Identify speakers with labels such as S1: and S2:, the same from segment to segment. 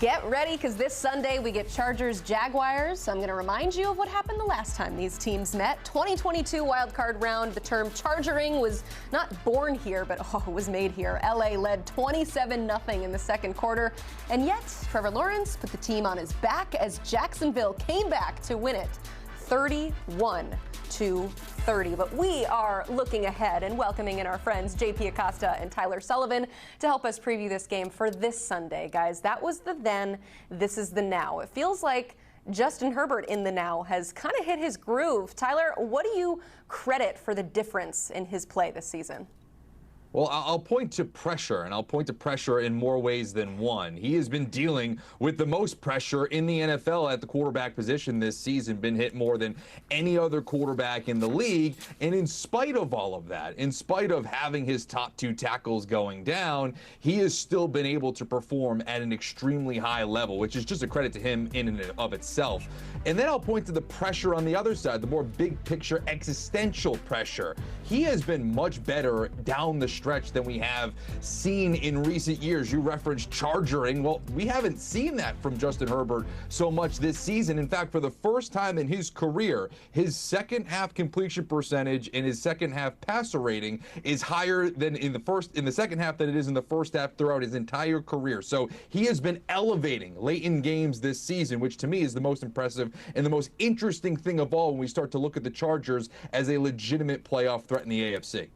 S1: Get ready, because this Sunday we get Chargers Jaguars. I'm going to remind you of what happened the last time these teams met. 2022 wildcard round. The term chargering was not born here, but it was made here. LA led 27-0 in the second quarter. And yet, Trevor Lawrence put the team on his back as Jacksonville came back to win it 31-30. But we are looking ahead and welcoming in our friends JP Acosta and Tyler Sullivan to help us preview this game for this Sunday. Guys, that was the then, this is the now. It feels like Justin Herbert in the now has kind of hit his groove. Tyler, what do you credit for the difference in his play this season?
S2: Well, I'll point to pressure, and I'll point to pressure in more ways than one. He has been dealing with the most pressure in the NFL at the quarterback position this season, been hit more than any other quarterback in the league. And in spite of all of that, in spite of having his top two tackles going down, he has still been able to perform at an extremely high level, which is just a credit to him in and of itself. And then I'll point to the pressure on the other side, the more big picture existential pressure. He has been much better down the stretch than we have seen in recent years. You referenced chargering. Well, we haven't seen that from Justin Herbert so much this season. In fact, for the first time in his career, his second half completion percentage and his second half passer rating is higher than in the second half than it is in the first half throughout his entire career. So he has been elevating late in games this season, which to me is the most impressive and the most interesting thing of all when we start to look at the Chargers as a legitimate playoff threat in the AFC.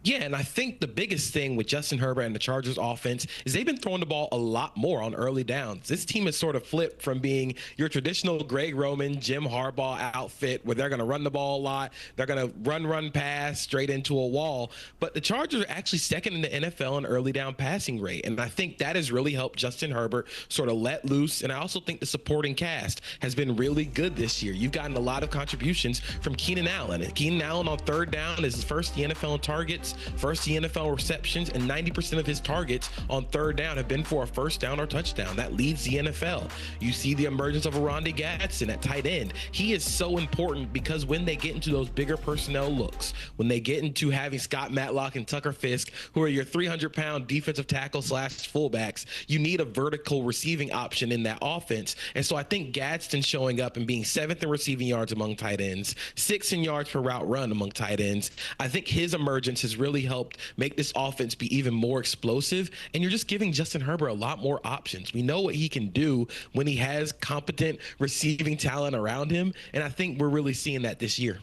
S3: Yeah, and I think the biggest thing with Justin Herbert and the Chargers offense is they've been throwing the ball a lot more on early downs. This team has sort of flipped from being your traditional Greg Roman, Jim Harbaugh outfit where they're going to run the ball a lot. They're going to run, pass straight into a wall. But the Chargers are actually second in the NFL in early down passing rate. And I think that has really helped Justin Herbert sort of let loose. And I also think the supporting cast has been really good this year. You've gotten a lot of contributions from Keenan Allen. And Keenan Allen on third down is first the NFL in targets, first the NFL receptions, and 90% of his targets on third down have been for a first down or touchdown. That leads the NFL. You see the emergence of Oronde Gadsden at tight end. He is so important because when they get into those bigger personnel looks, when they get into having Scott Matlock and Tucker Fisk, who are your 300-pound defensive tackle / fullbacks, you need a vertical receiving option in that offense. And so I think Gadsden showing up and being 7th in receiving yards among tight ends, 6th in yards per route run among tight ends, I think his emergence has really helped make this offense be even more explosive. And you're just giving Justin Herbert a lot more options. We know what he can do when he has competent receiving talent around him. And I think we're really seeing that this year.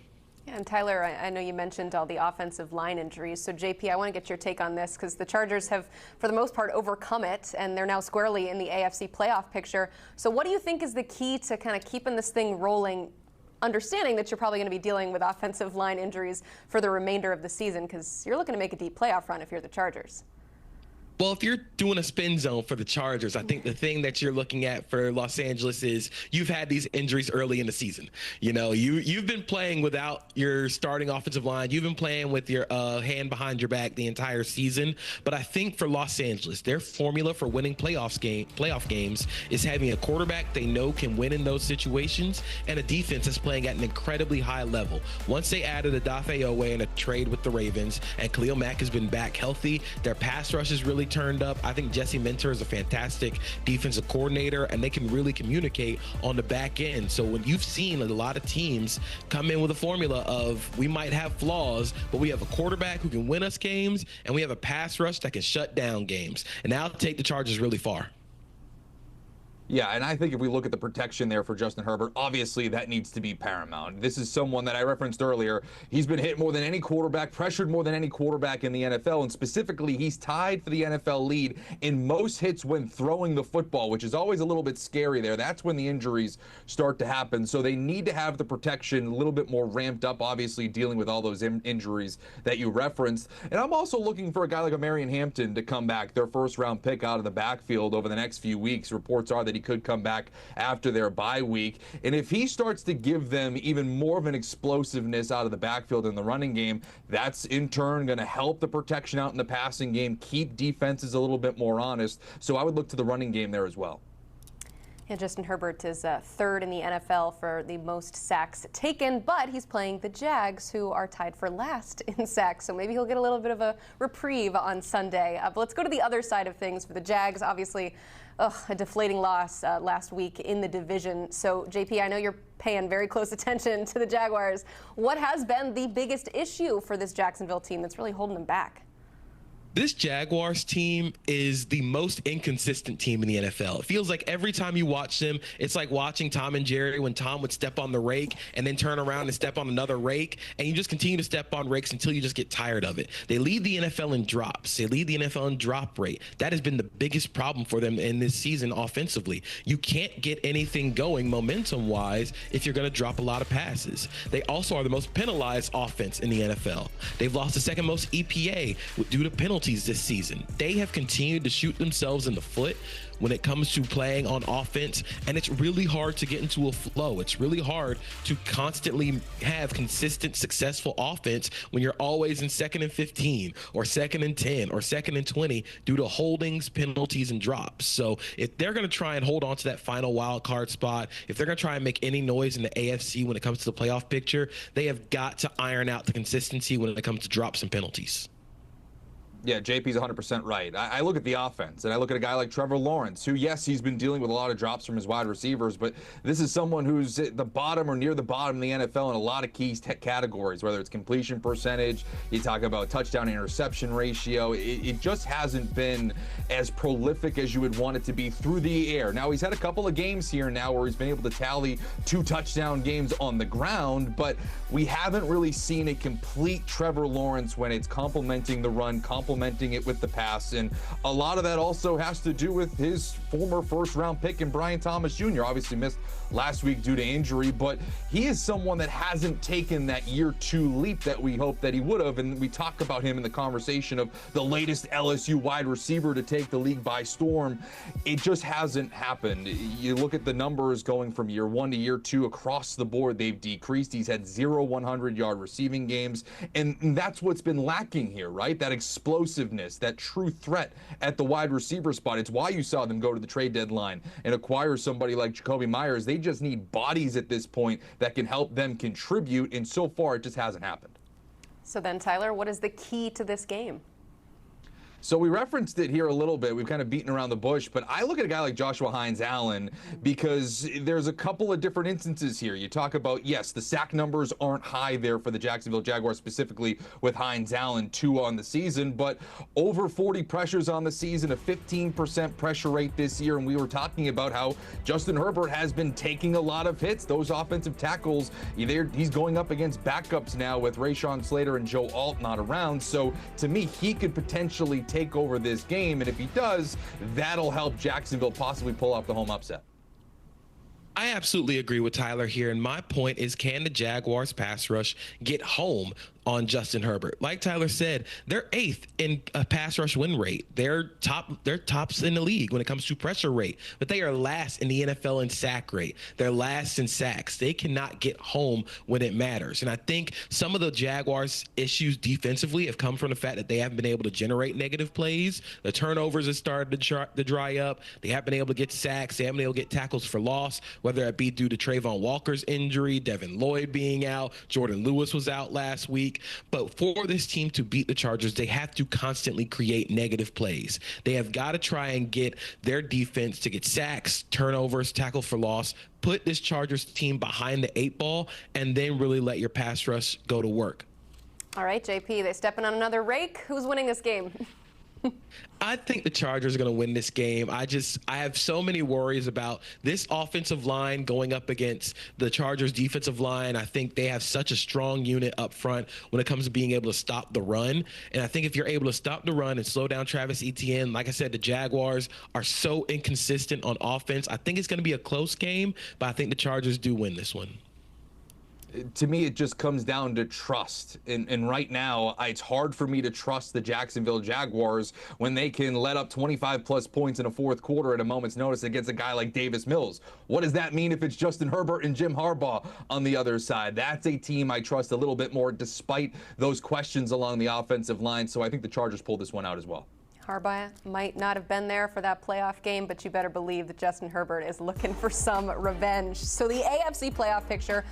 S1: And Tyler, I know you mentioned all the offensive line injuries. So JP, I want to get your take on this because the Chargers have, for the most part, overcome it, and they're now squarely in the AFC playoff picture. So what do you think is the key to kind of keeping this thing rolling, understanding that you're probably going to be dealing with offensive line injuries for the remainder of the season, because you're looking to make a deep playoff run if you're the Chargers?
S3: Well, if you're doing a spin zone for the Chargers, I think the thing that you're looking at for Los Angeles is you've had these injuries early in the season. You know, you've been playing without your starting offensive line. You've been playing with your hand behind your back the entire season. But I think for Los Angeles, their formula for winning playoff games is having a quarterback they know can win in those situations and a defense that's playing at an incredibly high level. Once they added Odafe Owe in a trade with the Ravens and Khalil Mack has been back healthy, their pass rush is really turned up. I think Jesse Minter is a fantastic defensive coordinator, and they can really communicate on the back end. So when you've seen a lot of teams come in with a formula of we might have flaws, but we have a quarterback who can win us games, and we have a pass rush that can shut down games, and that'll take the Chargers really far.
S2: Yeah, and I think if we look at the protection there for Justin Herbert, obviously that needs to be paramount. This is someone that I referenced earlier. He's been hit more than any quarterback, pressured more than any quarterback in the NFL, and specifically he's tied for the NFL lead in most hits when throwing the football, which is always a little bit scary there. That's when the injuries start to happen. So they need to have the protection a little bit more ramped up, obviously dealing with all those injuries that you referenced. And I'm also looking for a guy like a Marion Hampton to come back, their first-round pick out of the backfield over the next few weeks. Reports are that he could come back after their bye week. And if he starts to give them even more of an explosiveness out of the backfield in the running game, that's in turn going to help the protection out in the passing game, keep defenses a little bit more honest. So I would look to the running game there as well.
S1: Yeah, Justin Herbert is third in the NFL for the most sacks taken, but he's playing the Jags, who are tied for last in sacks. So maybe he'll get a little bit of a reprieve on Sunday. But let's go to the other side of things for the Jags. Obviously, a deflating loss last week in the division. So, JP, I know you're paying very close attention to the Jaguars. What has been the biggest issue for this Jacksonville team that's really holding them back?
S3: This Jaguars team is the most inconsistent team in the NFL. It feels like every time you watch them, it's like watching Tom and Jerry when Tom would step on the rake and then turn around and step on another rake, and you just continue to step on rakes until you just get tired of it. They lead the NFL in drops. They lead the NFL in drop rate. That has been the biggest problem for them in this season offensively. You can't get anything going momentum-wise if you're going to drop a lot of passes. They also are the most penalized offense in the NFL. They've lost the second most EPA due to penalties this season. They have continued to shoot themselves in the foot when it comes to playing on offense, and it's really hard to get into a flow. It's really hard to constantly have consistent, successful offense when you're always in 2nd and 15 or 2nd and 10 or 2nd and 20 due to holdings, penalties, and drops. So if they're going to try and hold on to that final wild card spot, if they're going to try and make any noise in the AFC when it comes to the playoff picture, they have got to iron out the consistency when it comes to drops and penalties.
S2: Yeah, JP's 100% right. I look at the offense, and I look at a guy like Trevor Lawrence, who, yes, he's been dealing with a lot of drops from his wide receivers, but this is someone who's at the bottom or near the bottom in the NFL in a lot of key categories, whether it's completion percentage, you talk about touchdown interception ratio. It just hasn't been as prolific as you would want it to be through the air. Now, he's had a couple of games here now where he's been able to tally 2 touchdown games on the ground, but we haven't really seen a complete Trevor Lawrence when it's complementing the run, complementing it with the pass, and a lot of that also has to do with his former first-round pick in Brian Thomas Jr. Obviously missed last week due to injury, but he is someone that hasn't taken that year 2 leap that we hoped that he would have, and we talk about him in the conversation of the latest LSU wide receiver to take the league by storm. It just hasn't happened. You look at the numbers going from year 1 to year 2 across the board, they've decreased. He's had 0 100-yard receiving games, and that's what's been lacking here, right? That explosiveness, that true threat at the wide receiver spot. It's why you saw them go to the trade deadline and acquire somebody like Jacoby Myers. They just need bodies at this point that can help them contribute, and so far it just hasn't happened.
S1: So then, Tyler, what is the key to this game?
S2: So we referenced it here a little bit. We've kind of beaten around the bush, but I look at a guy like Joshua Hines-Allen because there's a couple of different instances here. You talk about, yes, the sack numbers aren't high there for the Jacksonville Jaguars, specifically with Hines-Allen, 2 on the season, but over 40 pressures on the season, a 15% pressure rate this year, and we were talking about how Justin Herbert has been taking a lot of hits. Those offensive tackles, he's going up against backups now with Rashawn Slater and Joe Alt not around, so to me, he could potentially take over this game, and if he does, that'll help Jacksonville possibly pull off the home upset.
S3: I absolutely agree with Tyler here, and my point is, can the Jaguars pass rush get home on Justin Herbert? Like Tyler said, they're 8th in a pass rush win rate. They're tops in the league when it comes to pressure rate, but they are last in the NFL in sack rate. They're last in sacks. They cannot get home when it matters. And I think some of the Jaguars' issues defensively have come from the fact that they haven't been able to generate negative plays. The turnovers have started to dry up. They haven't been able to get sacks. They haven't been able to get tackles for loss, whether it be due to Trayvon Walker's injury, Devin Lloyd being out, Jordan Lewis was out last week. But for this team to beat the Chargers, they have to constantly create negative plays. They have got to try and get their defense to get sacks, turnovers, tackle for loss, put this Chargers team behind the 8 ball, and then really let your pass rush go to work.
S1: All right, JP, they stepping on another rake. Who's winning this game?
S3: I think the Chargers are going to win this game. I have so many worries about this offensive line going up against the Chargers defensive line. I think they have such a strong unit up front when it comes to being able to stop the run. And I think if you're able to stop the run and slow down Travis Etienne, like I said, the Jaguars are so inconsistent on offense. I think it's going to be a close game, but I think the Chargers do win this one.
S2: To me, it just comes down to trust. And right now, it's hard for me to trust the Jacksonville Jaguars when they can let up 25-plus points in a fourth quarter at a moment's notice against a guy like Davis Mills. What does that mean if it's Justin Herbert and Jim Harbaugh on the other side? That's a team I trust a little bit more despite those questions along the offensive line. So I think the Chargers pull this one out as well.
S1: Harbaugh might not have been there for that playoff game, but you better believe that Justin Herbert is looking for some revenge. So the AFC playoff picture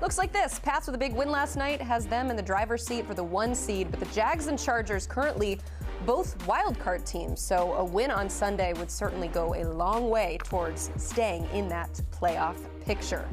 S1: looks like this. Pats with a big win last night has them in the driver's seat for the 1 seed, but the Jags and Chargers currently both wild card teams. So a win on Sunday would certainly go a long way towards staying in that playoff picture.